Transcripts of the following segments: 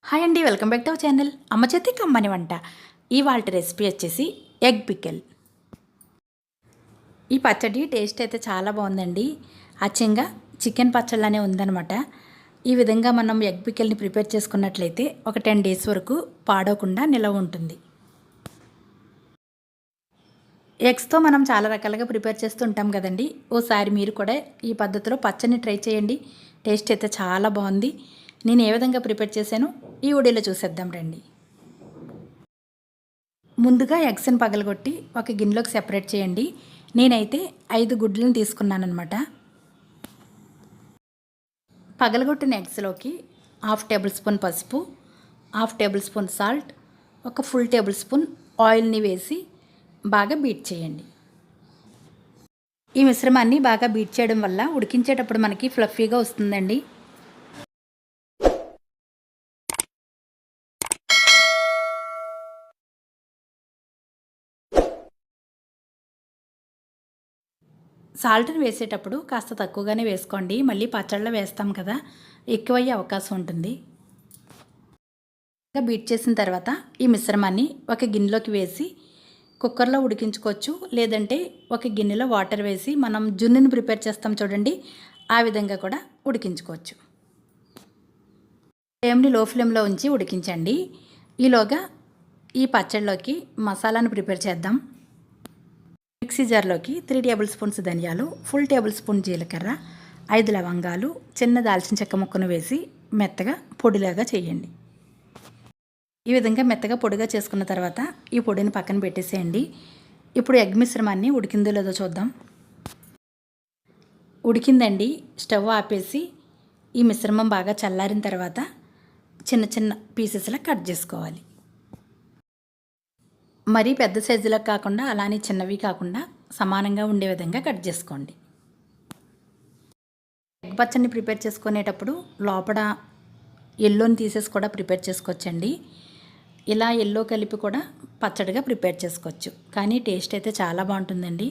Hi అండి, welcome back to our channel అమ్మ చేతి కమ్మని వంట. ఇవాళ రెసిపీ వచ్చేసి ఎగ్ పికిల్. ఈ పచ్చడి టేస్ట్ అయితే చాలా బాగుందండి. అచ్చంగా చికెన్ పచ్చళ్ళనే ఉందన్నమాట. ఈ విధంగా మనం ఎగ్ పికిల్ని ప్రిపేర్ చేసుకున్నట్లయితే ఒక 10 డేస్ వరకు పాడవకుండా నిలవ ఉంటుంది. ఎగ్స్తో మనం చాలా రకాలుగా ప్రిపేర్ చేస్తూ ఉంటాం కదండి. ఓసారి మీరు కూడా ఈ పద్ధతిలో పచ్చడిని ట్రై చేయండి. టేస్ట్ అయితే చాలా బాగుంది. నేను ఏ విధంగా ప్రిపేర్ చేశానో ఈ వీడియోలో చూసేద్దాం రండి. ముందుగా ఎగ్స్ని పగలగొట్టి ఒక గిన్నెలోకి సెపరేట్ చేయండి. నేనైతే 5 గుడ్లను తీసుకున్నాను అనమాట. పగలగొట్టిన ఎగ్స్లోకి 1/2 టేబుల్ స్పూన్ పసుపు, 1/2 టేబుల్ స్పూన్ సాల్ట్, ఒక ఫుల్ టేబుల్ స్పూన్ ఆయిల్ని వేసి బాగా బీట్ చేయండి. ఈ మిశ్రమాన్ని బాగా బీట్ చేయడం వల్ల ఉడికించేటప్పుడు మనకి ఫ్లఫీగా వస్తుందండి. సాల్ట్ని వేసేటప్పుడు కాస్త తక్కువగానే వేసుకోండి. మళ్ళీ పచ్చళ్ళలో వేస్తాం కదా, ఎక్కువయ్యే అవకాశం ఉంటుంది. బీట్ చేసిన తర్వాత ఈ మిశ్రమాన్ని ఒక గిన్నెలోకి వేసి కుక్కర్లో ఉడికించుకోవచ్చు. లేదంటే ఒక గిన్నెలో వాటర్ వేసి మనం జున్నుని ప్రిపేర్ చేస్తాం చూడండి, ఆ విధంగా కూడా ఉడికించుకోవచ్చు. ఫ్లేమ్ని లో ఫ్లేమ్లో ఉంచి ఉడికించండి. ఈలోగా ఈ పచ్చళ్ళలోకి మసాలాను ప్రిపేర్ చేద్దాం. మిక్సీ జార్లోకి 3 టేబుల్ స్పూన్స్ ధనియాలు, ఫుల్ టేబుల్ స్పూన్ జీలకర్ర, 5 లవంగాలు, చిన్న దాల్చిన చెక్క ముక్కను వేసి మెత్తగా పొడిలాగా చేయండి. ఈ విధంగా మెత్తగా పొడిగా చేసుకున్న తర్వాత ఈ పొడిని పక్కన పెట్టేసేయండి. ఇప్పుడు ఎగ్ మిశ్రమాన్ని ఉడికిందో లేదో చూద్దాం. ఉడికిందండి. స్టవ్ ఆపేసి ఈ మిశ్రమం బాగా చల్లారిన తర్వాత చిన్న చిన్న పీసెస్లా కట్ చేసుకోవాలి. మరీ పెద్ద సైజులకు కాకుండా అలానే చిన్నవి కాకుండా సమానంగా ఉండే విధంగా కట్ చేసుకోండి. ఎగ్ పచ్చడిని ప్రిపేర్ చేసుకునేటప్పుడు లోపల ఎల్లోని తీసేసి కూడా ప్రిపేర్ చేసుకోవచ్చండి. ఇలా ఎల్లో కలిపి కూడా పచ్చడిగా ప్రిపేర్ చేసుకోవచ్చు. కానీ టేస్ట్ అయితే చాలా బాగుంటుందండి.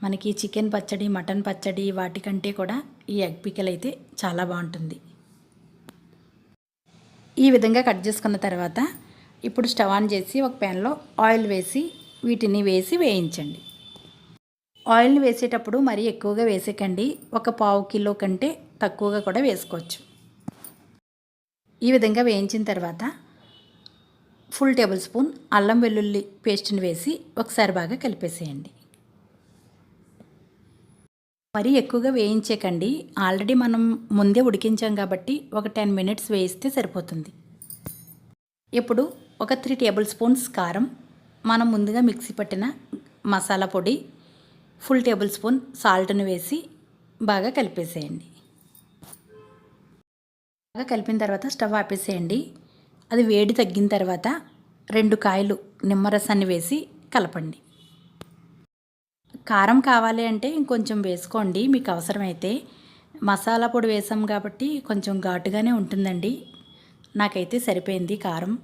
మనకి చికెన్ పచ్చడి, మటన్ పచ్చడి వాటికంటే కూడా ఈ ఎగ్ పికిల్ అయితే చాలా బాగుంటుంది. ఈ విధంగా కట్ చేసుకున్న తర్వాత ఇప్పుడు స్టవ్ ఆన్ చేసి ఒక ప్యాన్లో ఆయిల్ వేసి వీటిని వేసి వేయించండి. ఆయిల్ని వేసేటప్పుడు మరీ ఎక్కువగా వేసేకండి. ఒక 1/2 కిలో కంటే తక్కువగా కూడా వేసుకోవచ్చు. ఈ విధంగా వేయించిన తర్వాత ఫుల్ టేబుల్ స్పూన్ అల్లం వెల్లుల్లి పేస్ట్ని వేసి ఒకసారి బాగా కలిపేసేయండి. మరీ ఎక్కువగా వేయించేకండి. ఆల్రెడీ మనం ముందే ఉడికించాం కాబట్టి ఒక 10 మినిట్స్ వేయిస్తే సరిపోతుంది. ఇప్పుడు ఒక 3 టేబుల్ స్పూన్స్ కారం, మనం ముందుగా మిక్సీ పట్టిన మసాలా పొడి, ఫుల్ టేబుల్ స్పూన్ సాల్ట్ని వేసి బాగా కలిపేసేయండి. బాగా కలిపిన తర్వాత స్టవ్ ఆపేసేయండి. అది వేడి తగ్గిన తర్వాత 2 కాయలు నిమ్మరసాన్ని వేసి కలపండి. కారం కావాలి అంటే ఇంకొంచెం వేసుకోండి మీకు అవసరమైతే. మసాలా పొడి వేసాం కాబట్టి కొంచెం ఘాటుగానే ఉంటుందండి. నాకైతే సరిపోయింది కారం.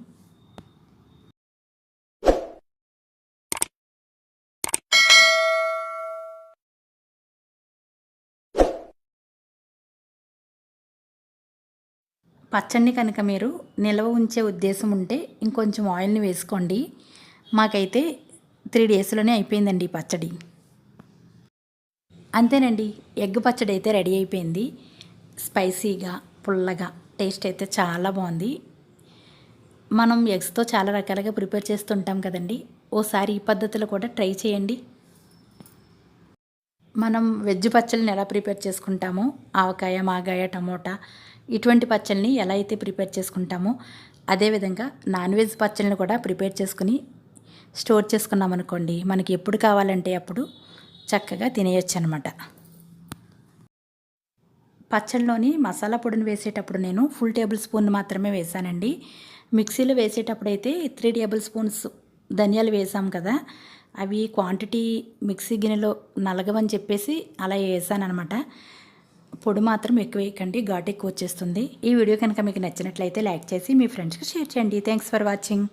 పచ్చడిని కనుక మీరు నిల్వ ఉంచే ఉద్దేశం ఉంటే ఇంకొంచెం ఆయిల్ని వేసుకోండి. మాకైతే 3 డేస్లోనే అయిపోయిందండి ఈ పచ్చడి. అంతేనండి, ఎగ్ పచ్చడి అయితే రెడీ అయిపోయింది. స్పైసీగా, పుల్లగా, టేస్ట్ అయితే చాలా బాగుంది. మనం ఎగ్స్తో చాలా రకాలుగా ప్రిపేర్ చేస్తుంటాం కదండి. ఓసారి ఈ పద్ధతిలో కూడా ట్రై చేయండి. మనం వెజ్ పచ్చళ్ళని ఎలా ప్రిపేర్ చేసుకుంటామో, ఆవకాయ, మాగాయ, టమోటా ఇటువంటి పచ్చళ్ళని ఎలా అయితే ప్రిపేర్ చేసుకుంటామో అదేవిధంగా నాన్ వెజ్ పచ్చళ్ళని కూడా ప్రిపేర్ చేసుకుని స్టోర్ చేసుకున్నాం అనుకోండి, మనకి ఎప్పుడు కావాలంటే అప్పుడు చక్కగా తినేయచ్చు అనమాట. పచ్చళ్ళలోని మసాలా పొడిని వేసేటప్పుడు నేను ఫుల్ టేబుల్ స్పూన్ మాత్రమే వేసానండి. మిక్సీలో వేసేటప్పుడు అయితే 3 టేబుల్ స్పూన్స్ ధనియాలు వేసాం కదా, అవి క్వాంటిటీ మిక్సీ గిన్నెలో నలగవని చెప్పేసి అలా వేసానమాట. పొడి మాత్రం ఎక్కువ వేయకండి, ఘాటు ఎక్కువ వచ్చేస్తుంది. ఈ వీడియో కనుక మీకు నచ్చినట్లయితే లైక్ చేసి మీ ఫ్రెండ్స్కి షేర్ చేయండి. Thanks for watching.